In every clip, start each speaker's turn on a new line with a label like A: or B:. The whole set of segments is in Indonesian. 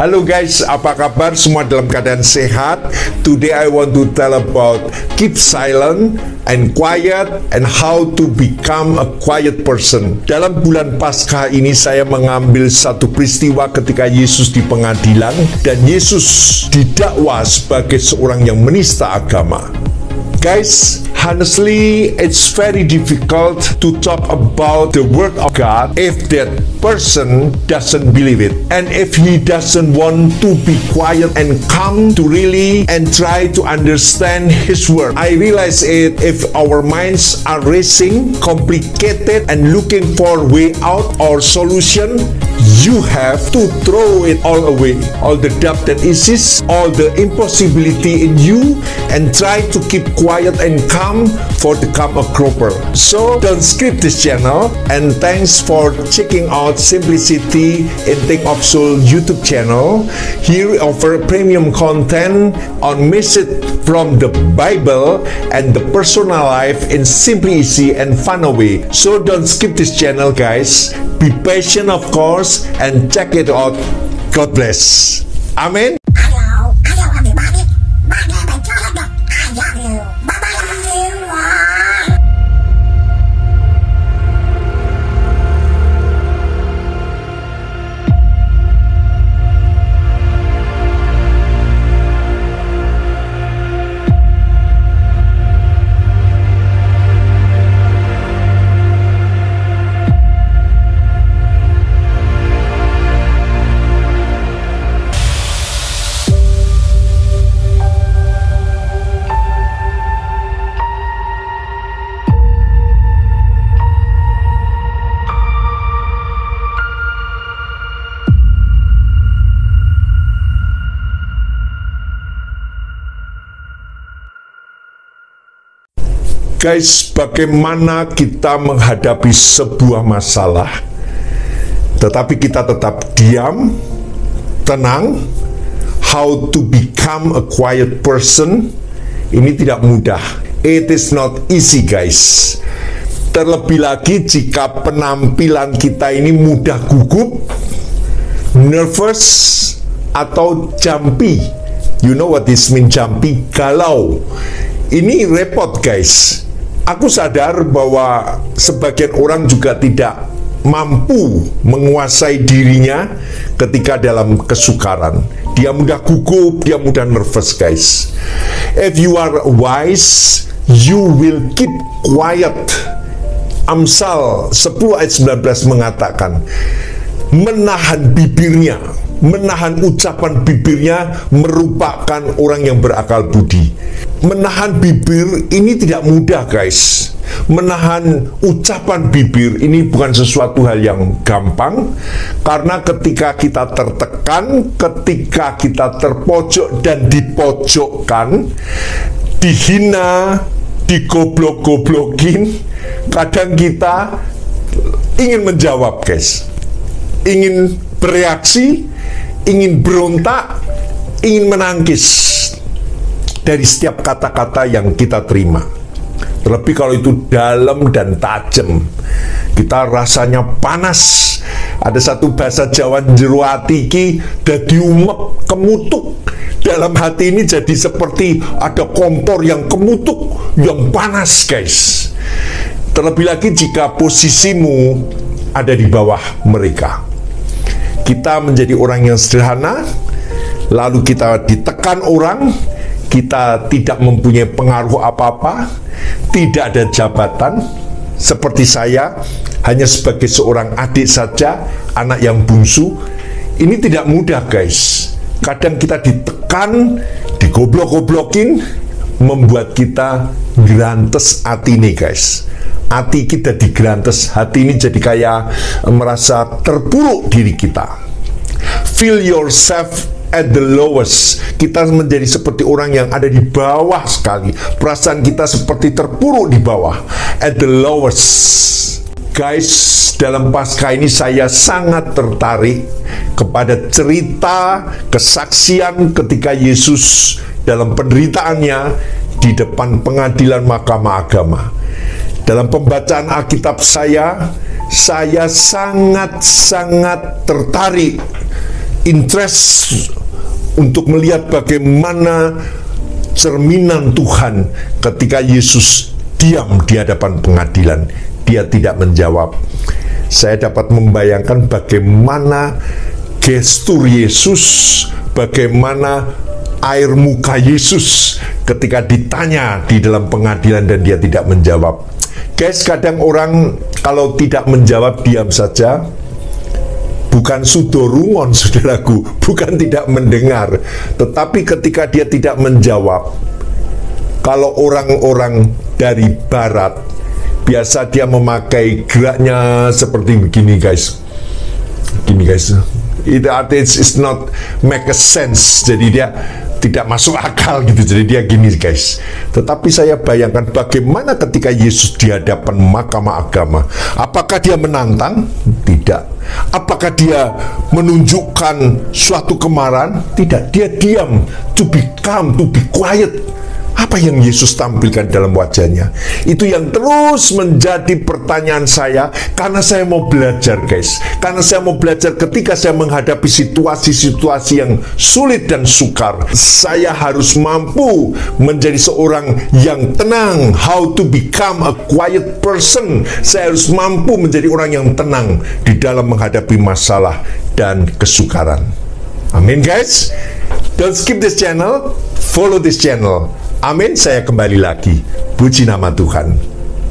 A: Halo guys, apa kabar? Semua dalam keadaan sehat? Today I want to tell about keep silent and quiet and how to become a quiet person. Dalam bulan Paskah ini saya mengambil satu peristiwa ketika Yesus di pengadilan dan Yesus didakwa sebagai seorang yang menista agama. Guys, honestly, it's very difficult to talk about the word of God if that person doesn't believe it. And if he doesn't want to be quiet and calm to really and try to understand his word. I realize it if our minds are racing, complicated, and looking for way out or solution, you have to throw it all away. All the doubt that exists, all the impossibility in you, and try to keep quiet and calm for the become a grouper. So don't skip this channel, and thanks for checking out Simplicity Intake of Soul YouTube channel. Here we offer premium content on message from the Bible and the personal life in simply easy and fun way. So don't skip this channel guys. Be patient of course and check it out. God bless. Amen. Guys, bagaimana kita menghadapi sebuah masalah tetapi kita tetap diam, tenang? How to become a quiet person? Ini tidak mudah. It is not easy guys. Terlebih lagi jika penampilan kita ini mudah gugup, nervous, atau jumpy. You know what this mean jumpy? Galau. Ini repot guys. Aku sadar bahwa sebagian orang juga tidak mampu menguasai dirinya ketika dalam kesukaran. Dia mudah gugup, dia mudah nervous guys. If you are wise, you will keep quiet. Amsal 10 ayat 19 mengatakan, menahan bibirnya, menahan ucapan bibirnya merupakan orang yang berakal budi. Menahan bibir ini tidak mudah guys. Menahan ucapan bibir ini bukan sesuatu hal yang gampang, karena ketika kita tertekan, ketika kita terpojok dan dipojokkan, dihina, digoblok-goblokin, kadang kita ingin menjawab guys, ingin bereaksi, ingin berontak, ingin menangkis dari setiap kata-kata yang kita terima. Terlebih kalau itu dalam dan tajam, kita rasanya panas. Ada satu bahasa Jawa, jero ati iki dadi umek kemutuk. Dalam hati ini jadi seperti ada kompor yang kemutuk, yang panas guys. Terlebih lagi jika posisimu ada di bawah mereka. Kita menjadi orang yang sederhana, lalu kita ditekan orang, kita tidak mempunyai pengaruh apa-apa, tidak ada jabatan, seperti saya, hanya sebagai seorang adik saja, anak yang bungsu. Ini tidak mudah guys. Kadang kita ditekan, digoblok-goblokin, membuat kita grantes hati nih guys. Hati kita digrantes, hati ini jadi kayak merasa terpuruk diri kita. Feel yourself at the lowest. Kita menjadi seperti orang yang ada di bawah sekali. Perasaan kita seperti terpuruk di bawah. At the lowest. Guys, dalam Paskah ini saya sangat tertarik kepada cerita kesaksian ketika Yesus dalam penderitaannya di depan pengadilan Mahkamah Agama. Dalam pembacaan Alkitab saya sangat-sangat tertarik interest untuk melihat bagaimana cerminan Tuhan ketika Yesus diam di hadapan pengadilan. Dia tidak menjawab. Saya dapat membayangkan bagaimana gestur Yesus, bagaimana air muka Yesus ketika ditanya di dalam pengadilan dan dia tidak menjawab. Guys, kadang orang kalau tidak menjawab diam saja, bukan sudorungon, saudaraku, bukan tidak mendengar, tetapi ketika dia tidak menjawab, kalau orang-orang dari barat, biasa dia memakai geraknya seperti begini, guys. Gini, guys. It's not make a sense. Jadi dia tidak masuk akal gitu. Jadi dia gini, guys. Tetapi saya bayangkan bagaimana ketika Yesus di hadapan mahkamah agama. Apakah dia menantang? Tidak. Apakah dia menunjukkan suatu kemarahan? Tidak. Dia diam. To be calm, to be quiet. Apa yang Yesus tampilkan dalam wajahnya? Itu yang terus menjadi pertanyaan saya, karena saya mau belajar, guys. Karena saya mau belajar ketika saya menghadapi situasi-situasi yang sulit dan sukar. Saya harus mampu menjadi seorang yang tenang. How to become a quiet person. Saya harus mampu menjadi orang yang tenang di dalam menghadapi masalah dan kesukaran. Amin, guys. Don't skip this channel. Follow this channel. Amin, saya kembali lagi. Puji nama Tuhan.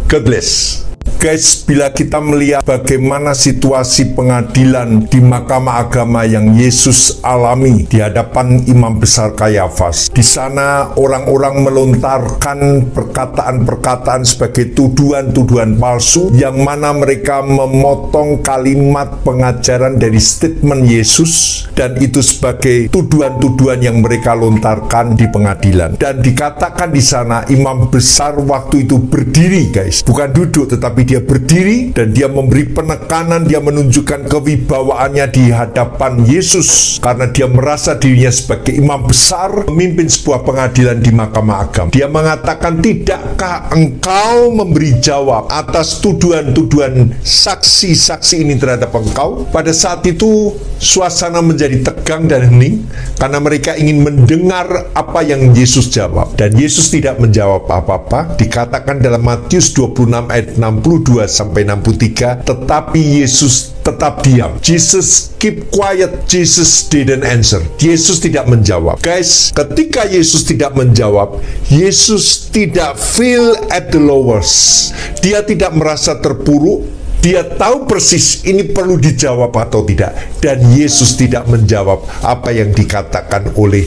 A: God bless. Guys, bila kita melihat bagaimana situasi pengadilan di mahkamah agama yang Yesus alami di hadapan Imam Besar Kayafas, di sana orang-orang melontarkan perkataan-perkataan sebagai tuduhan-tuduhan palsu, yang mana mereka memotong kalimat pengajaran dari statement Yesus, dan itu sebagai tuduhan-tuduhan yang mereka lontarkan di pengadilan. Dan dikatakan di sana Imam Besar waktu itu berdiri, guys, bukan duduk, tetapi dia berdiri dan dia memberi penekanan, dia menunjukkan kewibawaannya di hadapan Yesus karena dia merasa dirinya sebagai imam besar memimpin sebuah pengadilan di mahkamah agama. Dia mengatakan, tidakkah engkau memberi jawab atas tuduhan-tuduhan saksi-saksi ini terhadap engkau? Pada saat itu suasana menjadi tegang dan hening karena mereka ingin mendengar apa yang Yesus jawab, dan Yesus tidak menjawab apa-apa. Dikatakan dalam Matius 26 ayat 62 sampai 63, tetapi Yesus tetap diam. Jesus keep quiet. Jesus didn't answer. Yesus tidak menjawab. Guys, ketika Yesus tidak menjawab, Yesus tidak feel at the lowest. Dia tidak merasa terpuruk. Dia tahu persis ini perlu dijawab atau tidak. Dan Yesus tidak menjawab apa yang dikatakan oleh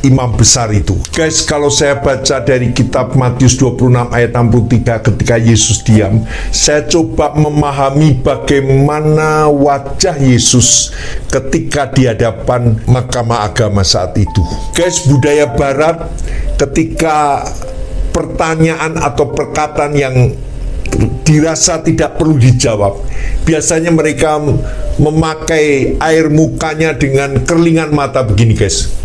A: imam besar itu. Guys, kalau saya baca dari kitab Matius 26 ayat 63 ketika Yesus diam, saya coba memahami bagaimana wajah Yesus ketika di hadapan mahkamah agama saat itu. Guys, budaya barat ketika pertanyaan atau perkataan yang dirasa tidak perlu dijawab, biasanya mereka memakai air mukanya dengan kerlingan mata begini, guys.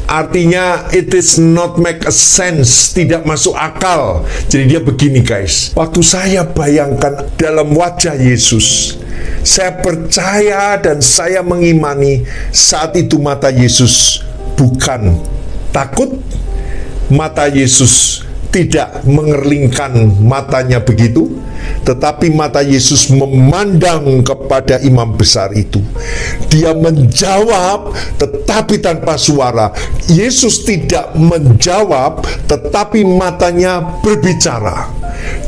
A: Artinya it is not make a sense, tidak masuk akal. Jadi dia begini, guys. Waktu saya bayangkan dalam wajah Yesus, saya percaya dan saya mengimani saat itu mata Yesus bukan takut, mata Yesus tidak mengerlingkan matanya begitu, tetapi mata Yesus memandang kepada imam besar itu. Dia menjawab tetapi tanpa suara. Yesus tidak menjawab tetapi matanya berbicara.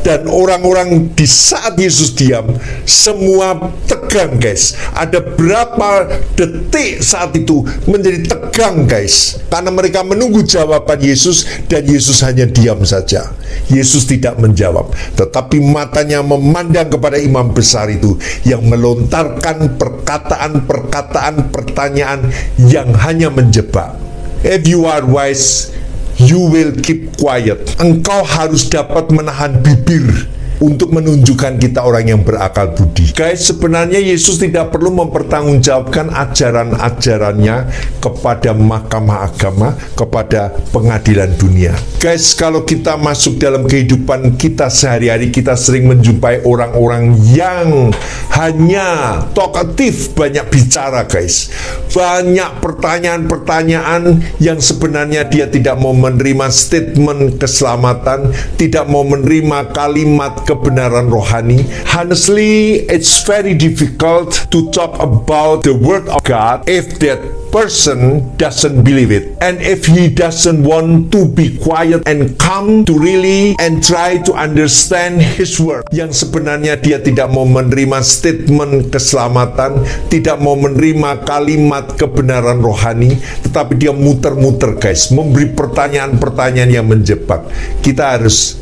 A: Dan orang-orang di saat Yesus diam semua tegang, guys. Ada berapa detik saat itu menjadi tegang, guys, karena mereka menunggu jawaban Yesus dan Yesus hanya diam saja. Yesus tidak menjawab, tetapi matanya memandang kepada imam besar itu yang melontarkan perkataan-perkataan pertanyaan yang hanya menjebak. If you are wise, you will keep quiet. Engkau harus dapat menahan bibir untuk menunjukkan kita orang yang berakal budi. Guys, sebenarnya Yesus tidak perlu mempertanggungjawabkan ajaran-ajarannya kepada mahkamah agama, kepada pengadilan dunia. Guys, kalau kita masuk dalam kehidupan kita sehari-hari, kita sering menjumpai orang-orang yang hanya talkative, banyak bicara guys. Banyak pertanyaan-pertanyaan yang sebenarnya dia tidak mau menerima statement keselamatan, tidak mau menerima kalimat kebenaran rohani. Honestly, it's very difficult to talk about the word of God if that person doesn't believe it, and if he doesn't want to be quiet and calm to really and try to understand his word, yang sebenarnya dia tidak mau menerima statement keselamatan, tidak mau menerima kalimat kebenaran rohani, tetapi dia muter-muter guys, memberi pertanyaan-pertanyaan yang menjebak. Kita harus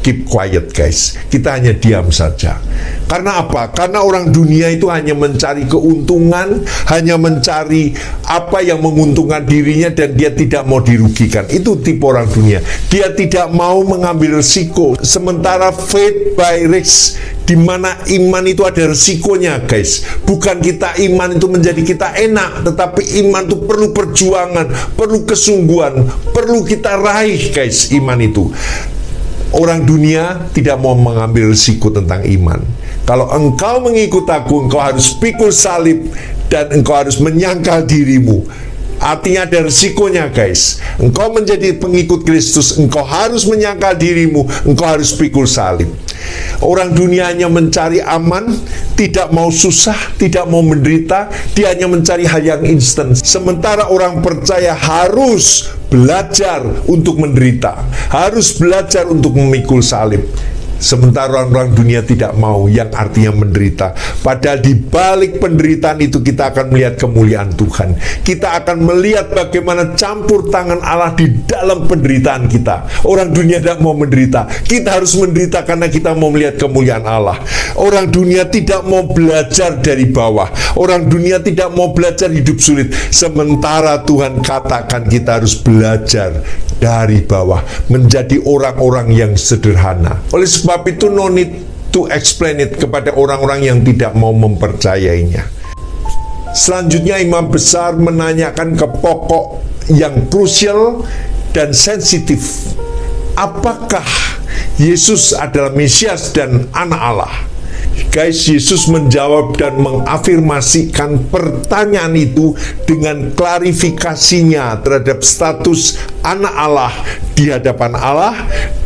A: keep quiet guys. Kita hanya diam saja. Karena apa? Karena orang dunia itu hanya mencari keuntungan, hanya mencari apa yang menguntungkan dirinya, dan dia tidak mau dirugikan. Itu tipe orang dunia. Dia tidak mau mengambil risiko. Sementara faith by risk, di mana iman itu ada risikonya guys. Bukan kita iman itu menjadi kita enak, tetapi iman itu perlu perjuangan, perlu kesungguhan, perlu kita raih guys iman itu. Orang dunia tidak mau mengambil risiko tentang iman. Kalau engkau mengikut aku, engkau harus pikul salib dan engkau harus menyangkal dirimu. Artinya ada risikonya guys. Engkau menjadi pengikut Kristus, engkau harus menyangkal dirimu, engkau harus pikul salib. Orang dunia hanya mencari aman, tidak mau susah, tidak mau menderita. Dia hanya mencari hal yang instan. Sementara orang percaya harus belajar untuk menderita, harus belajar untuk memikul salib. Sementara orang-orang dunia tidak mau, yang artinya menderita. Padahal di balik penderitaan itu kita akan melihat kemuliaan Tuhan. Kita akan melihat bagaimana campur tangan Allah di dalam penderitaan kita. Orang dunia tidak mau menderita. Kita harus menderita karena kita mau melihat kemuliaan Allah. Orang dunia tidak mau belajar dari bawah. Orang dunia tidak mau belajar hidup sulit. Sementara Tuhan katakan kita harus belajar dari bawah, menjadi orang-orang yang sederhana. Oleh sebab itu, no need to explain it kepada orang-orang yang tidak mau mempercayainya. Selanjutnya, imam besar menanyakan ke pokok yang krusial dan sensitif. Apakah Yesus adalah Mesias dan anak Allah? Guys, Yesus menjawab dan mengafirmasikan pertanyaan itu dengan klarifikasinya terhadap status anak Allah di hadapan Allah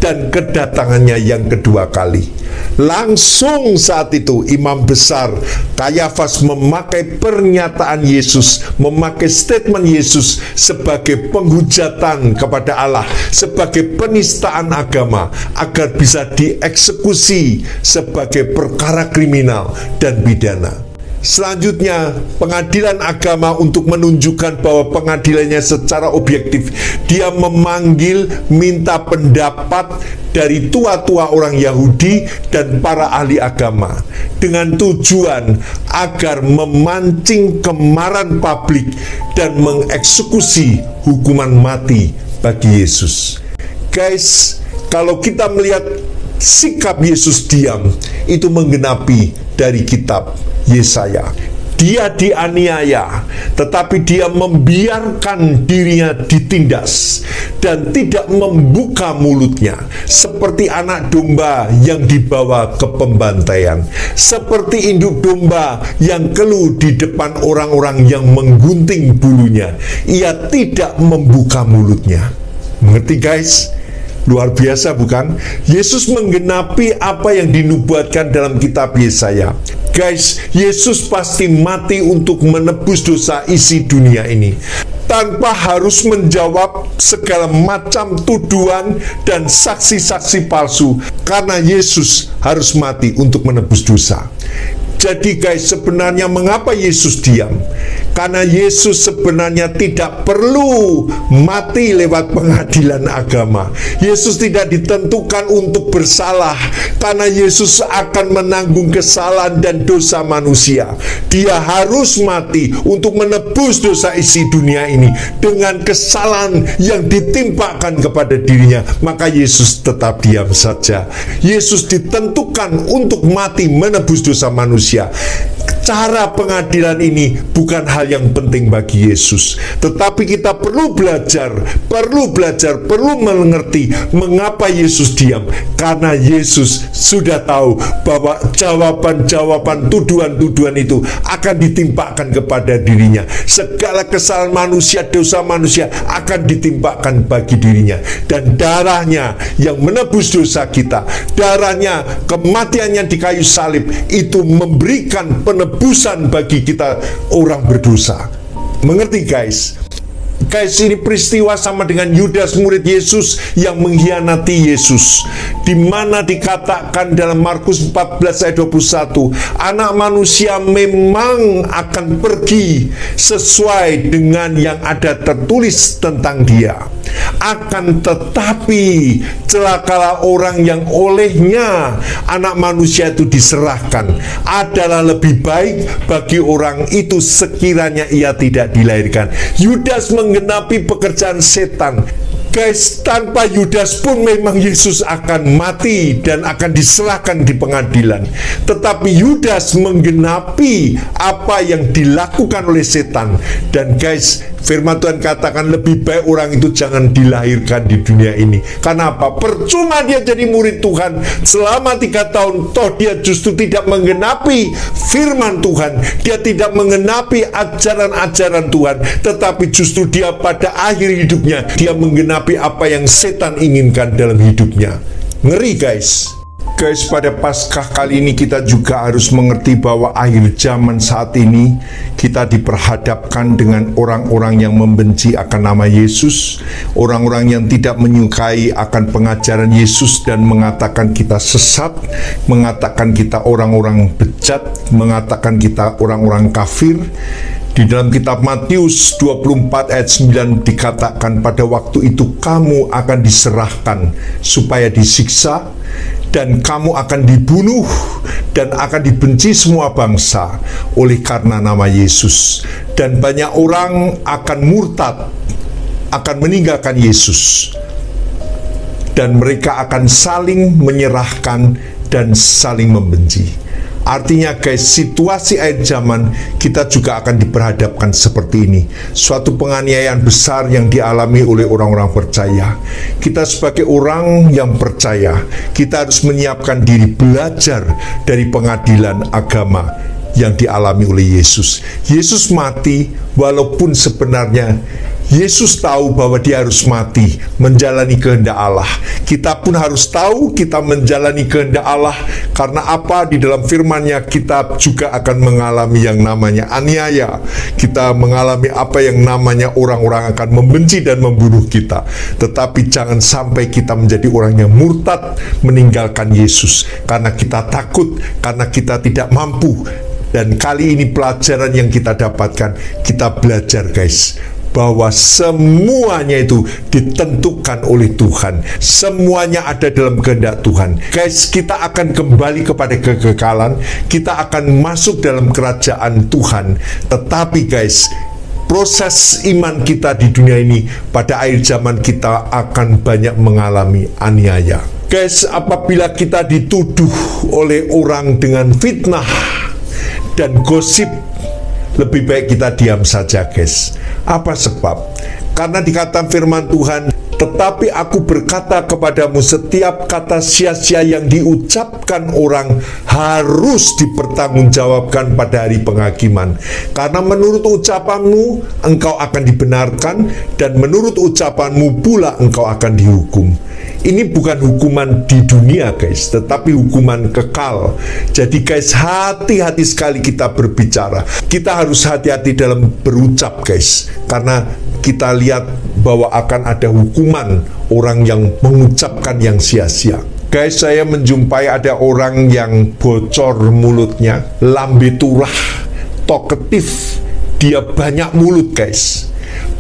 A: dan kedatangannya yang kedua kali. Langsung saat itu imam besar Kayafas memakai pernyataan Yesus, memakai statement Yesus sebagai penghujatan kepada Allah, sebagai penistaan agama, agar bisa dieksekusi sebagai perkara kriminal dan pidana. Selanjutnya, pengadilan agama untuk menunjukkan bahwa pengadilannya secara objektif, dia memanggil minta pendapat dari tua-tua orang Yahudi dan para ahli agama dengan tujuan agar memancing kemarahan publik dan mengeksekusi hukuman mati bagi Yesus. Guys, kalau kita melihat sikap Yesus diam, itu menggenapi dari kitab Yesaya. Dia dianiaya, tetapi dia membiarkan dirinya ditindas dan tidak membuka mulutnya, seperti anak domba yang dibawa ke pembantaian, seperti induk domba yang keluh di depan orang-orang yang menggunting bulunya. Ia tidak membuka mulutnya. Mengerti guys? Luar biasa bukan? Yesus menggenapi apa yang dinubuatkan dalam kitab Yesaya. Guys, Yesus pasti mati untuk menebus dosa isi dunia ini, tanpa harus menjawab segala macam tuduhan dan saksi-saksi palsu, karena Yesus harus mati untuk menebus dosa. Jadi guys, sebenarnya mengapa Yesus diam? Karena Yesus sebenarnya tidak perlu mati lewat pengadilan agama. Yesus tidak ditentukan untuk bersalah, karena Yesus akan menanggung kesalahan dan dosa manusia. Dia harus mati untuk menebus dosa isi dunia ini dengan kesalahan yang ditimpakan kepada dirinya. Maka Yesus tetap diam saja. Yesus ditentukan untuk mati menebus dosa manusia. Cara pengadilan ini bukan hal yang penting bagi Yesus, tetapi kita perlu belajar, perlu mengerti mengapa Yesus diam. Karena Yesus sudah tahu bahwa jawaban-jawaban tuduhan-tuduhan itu akan ditimpakan kepada dirinya. Segala kesalahan manusia, dosa manusia akan ditimpakan bagi dirinya. Dan darahnya yang menebus dosa kita, darahnya, kematiannya di kayu salib, itu memberikan penebusan bagi kita orang berdosa. Mengerti guys? Guys, ini peristiwa sama dengan Yudas murid Yesus yang mengkhianati Yesus, di mana dikatakan dalam Markus 14 ayat 21, anak manusia memang akan pergi sesuai dengan yang ada tertulis tentang dia. Akan tetapi celakalah orang yang olehnya anak manusia itu diserahkan. Adalah lebih baik bagi orang itu sekiranya ia tidak dilahirkan. Yudas menggenapi pekerjaan setan. Guys, tanpa Yudas pun memang Yesus akan mati dan akan diserahkan di pengadilan. Tetapi Yudas menggenapi apa yang dilakukan oleh setan. Dan guys, firman Tuhan katakan lebih baik orang itu jangan dilahirkan di dunia ini. Karena apa? Percuma dia jadi murid Tuhan selama 3 tahun, toh dia justru tidak menggenapi firman Tuhan. Dia tidak menggenapi ajaran-ajaran Tuhan, tetapi justru dia pada akhir hidupnya dia menggenapi apa yang setan inginkan dalam hidupnya. Ngeri guys. Guys, pada Paskah kali ini kita juga harus mengerti bahwa akhir zaman saat ini kita diperhadapkan dengan orang-orang yang membenci akan nama Yesus, orang-orang yang tidak menyukai akan pengajaran Yesus dan mengatakan kita sesat, mengatakan kita orang-orang bejat, mengatakan kita orang-orang kafir. Di dalam kitab Matius 24 ayat 9 dikatakan, pada waktu itu kamu akan diserahkan supaya disiksa, dan kamu akan dibunuh dan akan dibenci semua bangsa oleh karena nama Yesus. Dan banyak orang akan murtad, akan meninggalkan Yesus, dan mereka akan saling menyerahkan dan saling membenci. Artinya guys, situasi akhir zaman kita juga akan diperhadapkan seperti ini. Suatu penganiayaan besar yang dialami oleh orang-orang percaya. Kita sebagai orang yang percaya, kita harus menyiapkan diri belajar dari pengadilan agama yang dialami oleh Yesus. Yesus mati walaupun sebenarnya Yesus tahu bahwa dia harus mati menjalani kehendak Allah. Kita pun harus tahu kita menjalani kehendak Allah. Karena apa? Di dalam firman-Nya kita juga akan mengalami yang namanya aniaya. Kita mengalami apa yang namanya orang-orang akan membenci dan membunuh kita. Tetapi jangan sampai kita menjadi orang yang murtad meninggalkan Yesus karena kita takut, karena kita tidak mampu. Dan kali ini pelajaran yang kita dapatkan, kita belajar guys, bahwa semuanya itu ditentukan oleh Tuhan. Semuanya ada dalam kehendak Tuhan. Guys, kita akan kembali kepada kekekalan. Kita akan masuk dalam kerajaan Tuhan. Tetapi guys, proses iman kita di dunia ini, pada akhir zaman kita akan banyak mengalami aniaya. Guys, apabila kita dituduh oleh orang dengan fitnah dan gosip, lebih baik kita diam saja guys. Apa sebab? Karena dikatakan firman Tuhan, tetapi aku berkata kepadamu, setiap kata sia-sia yang diucapkan orang harus dipertanggungjawabkan pada hari penghakiman. Karena menurut ucapanmu engkau akan dibenarkan, dan menurut ucapanmu pula engkau akan dihukum. Ini bukan hukuman di dunia guys, tetapi hukuman kekal. Jadi guys, hati-hati sekali kita berbicara. Kita harus hati-hati dalam berucap guys, karena kita lihat bahwa akan ada hukuman orang yang mengucapkan yang sia-sia. Guys, saya menjumpai ada orang yang bocor mulutnya, lambe turah, talkative, dia banyak mulut guys.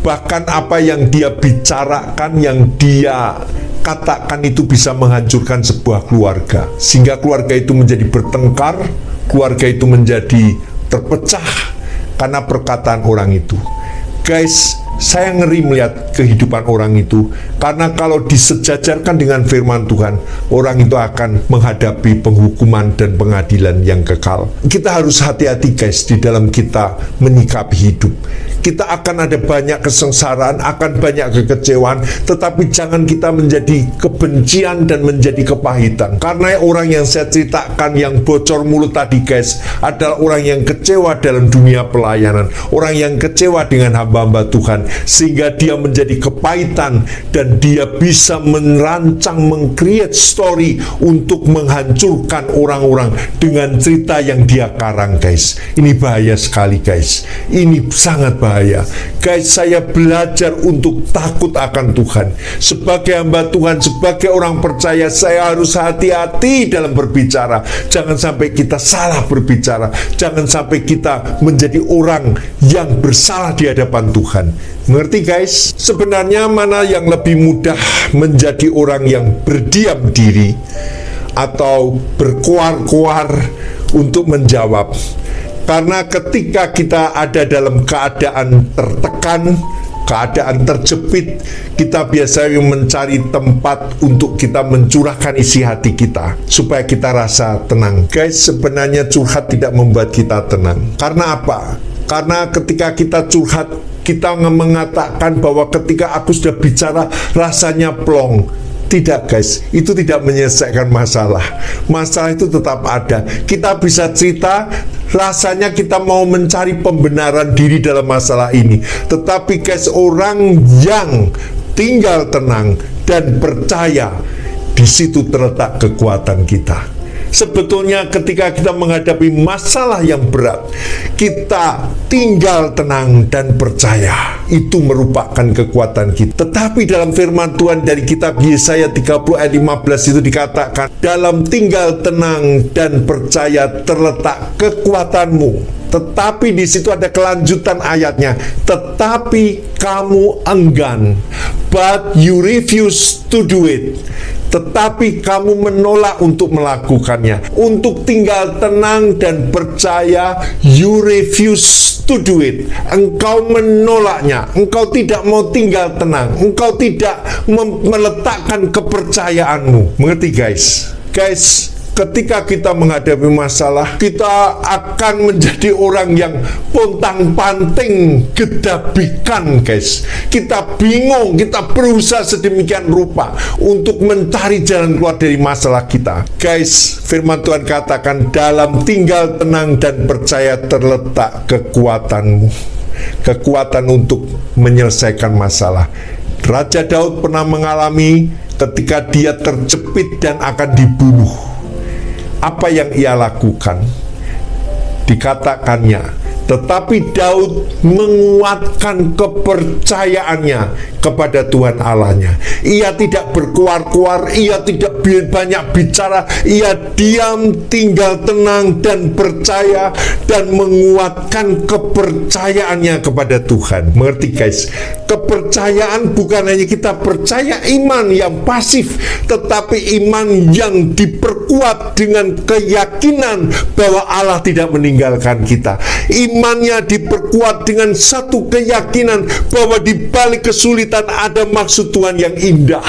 A: Bahkan apa yang dia bicarakan, yang dia katakan itu bisa menghancurkan sebuah keluarga. Sehingga keluarga itu menjadi bertengkar, keluarga itu menjadi terpecah karena perkataan orang itu. Guys, saya ngeri melihat kehidupan orang itu, karena kalau disejajarkan dengan firman Tuhan, orang itu akan menghadapi penghukuman dan pengadilan yang kekal. Kita harus hati-hati guys di dalam kita menyikapi hidup. Kita akan ada banyak kesengsaraan, akan banyak kekecewaan, tetapi jangan kita menjadi kebencian dan menjadi kepahitan. Karena orang yang saya ceritakan yang bocor mulut tadi guys, adalah orang yang kecewa dalam dunia pelayanan, orang yang kecewa dengan hamba-hamba Tuhan, sehingga dia menjadi kepahitan dan dia bisa merancang, meng-create story untuk menghancurkan orang-orang dengan cerita yang dia karang guys. Ini bahaya sekali guys, ini sangat bahaya guys. Saya belajar untuk takut akan Tuhan. Sebagai hamba Tuhan, sebagai orang percaya, saya harus hati-hati dalam berbicara. Jangan sampai kita salah berbicara, jangan sampai kita menjadi orang yang bersalah di hadapan Tuhan. Mengerti guys? Sebenarnya mana yang lebih mudah, menjadi orang yang berdiam diri atau berkuar-kuar untuk menjawab? Karena ketika kita ada dalam keadaan tertekan, keadaan terjepit, kita biasanya mencari tempat untuk kita mencurahkan isi hati kita supaya kita rasa tenang. Guys, sebenarnya curhat tidak membuat kita tenang. Karena apa? Karena ketika kita curhat, kita mengatakan bahwa ketika aku sudah bicara rasanya plong. Tidak guys, itu tidak menyelesaikan masalah. Masalah itu tetap ada. Kita bisa cerita, rasanya kita mau mencari pembenaran diri dalam masalah ini. Tetapi guys, orang yang tinggal tenang dan percaya, di situ terletak kekuatan kita. Sebetulnya ketika kita menghadapi masalah yang berat, kita tinggal tenang dan percaya. Itu merupakan kekuatan kita. Tetapi dalam firman Tuhan dari kitab Yesaya 30 ayat 15 itu dikatakan, dalam tinggal tenang dan percaya terletak kekuatanmu. Tetapi di situ ada kelanjutan ayatnya, tetapi kamu enggan, but you refuse to do it. Tetapi kamu menolak untuk melakukannya. Untuk tinggal tenang dan percaya, you refuse to do it. Engkau menolaknya. Engkau tidak mau tinggal tenang. Engkau tidak meletakkan kepercayaanmu. Mengerti guys? Guys, ketika kita menghadapi masalah, kita akan menjadi orang yang pontang-panting, gedabikan guys. Kita bingung, kita berusaha sedemikian rupa untuk mencari jalan keluar dari masalah kita. Guys, firman Tuhan katakan, dalam tinggal tenang dan percaya terletak kekuatanmu. Kekuatan untuk menyelesaikan masalah. Raja Daud pernah mengalami ketika dia terjepit dan akan dibunuh. Apa yang ia lakukan? Dikatakannya, tetapi Daud menguatkan kepercayaannya kepada Tuhan Allahnya. Ia tidak berkuar-kuar, ia tidak banyak bicara, ia diam, tinggal tenang dan percaya, dan menguatkan kepercayaannya kepada Tuhan. Mengerti guys? Kepercayaan bukan hanya kita percaya iman yang pasif, tetapi iman yang diperkuat dengan keyakinan bahwa Allah tidak meninggalkan kita. Imannya diperkuat dengan satu keyakinan bahwa di balik kesulitan ada maksud Tuhan yang indah.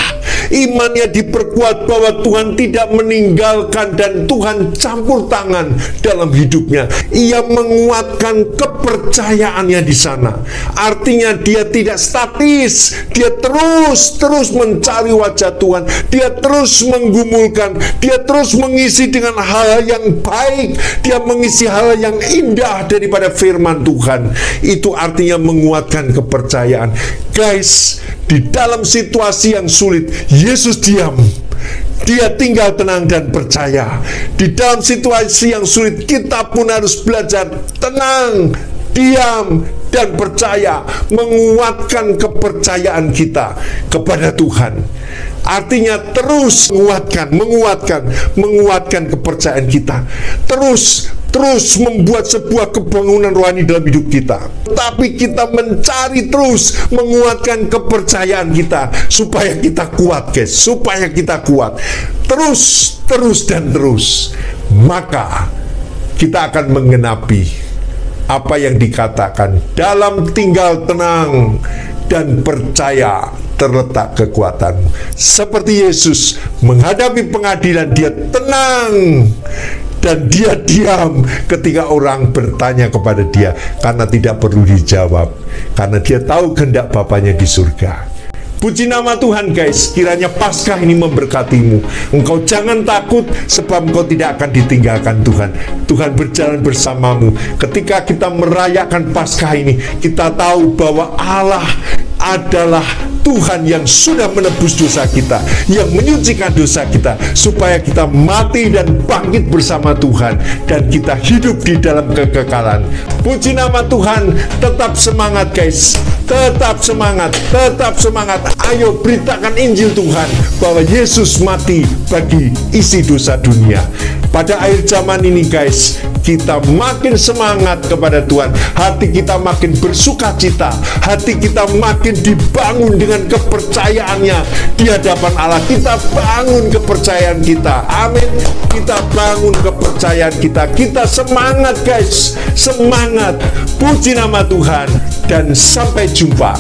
A: Imannya diperkuat bahwa Tuhan tidak meninggalkan dan Tuhan campur tangan dalam hidupnya. Ia menguatkan kepercayaannya di sana. Artinya dia tidak statis, dia terus mencari wajah Tuhan, dia terus menggumulkan, dia terus mengisi dengan hal yang baik, dia mengisi hal yang indah daripada firman Tuhan. Itu artinya menguatkan kepercayaan. Guys, di dalam situasi yang sulit, Yesus diam. Dia tinggal tenang dan percaya. Di dalam situasi yang sulit, kita pun harus belajar tenang, diam, dan percaya. Menguatkan kepercayaan kita kepada Tuhan. Artinya terus menguatkan kepercayaan kita. Terus membuat sebuah kebangunan rohani dalam hidup kita. Tapi kita mencari terus menguatkan kepercayaan kita supaya kita kuat, guys. Supaya kita kuat. Terus. Maka kita akan menggenapi apa yang dikatakan, dalam tinggal tenang dan percaya terletak kekuatan. Seperti Yesus menghadapi pengadilan, dia tenang dan dia diam ketika orang bertanya kepada dia, karena tidak perlu dijawab, karena dia tahu kehendak Bapanya di surga. Puji nama Tuhan, guys. Kiranya Paskah ini memberkatimu. Engkau jangan takut, sebab engkau tidak akan ditinggalkan Tuhan. Tuhan berjalan bersamamu. Ketika kita merayakan Paskah ini, kita tahu bahwa Allah adalah Tuhan yang sudah menebus dosa kita, yang menyucikan dosa kita, supaya kita mati dan bangkit bersama Tuhan, dan kita hidup di dalam kekekalan. Puji nama Tuhan. Tetap semangat, guys. Tetap semangat. Ayo beritakan Injil Tuhan, bahwa Yesus mati bagi isi dosa dunia. Pada akhir zaman ini, guys, kita makin semangat kepada Tuhan. Hati kita makin bersuka cita. Hati kita makin dibangun dengan kepercayaannya di hadapan Allah. Kita bangun kepercayaan kita. Amin. Kita bangun kepercayaan kita. Kita semangat, guys. Semangat. Puji nama Tuhan. Dan sampai jumpa.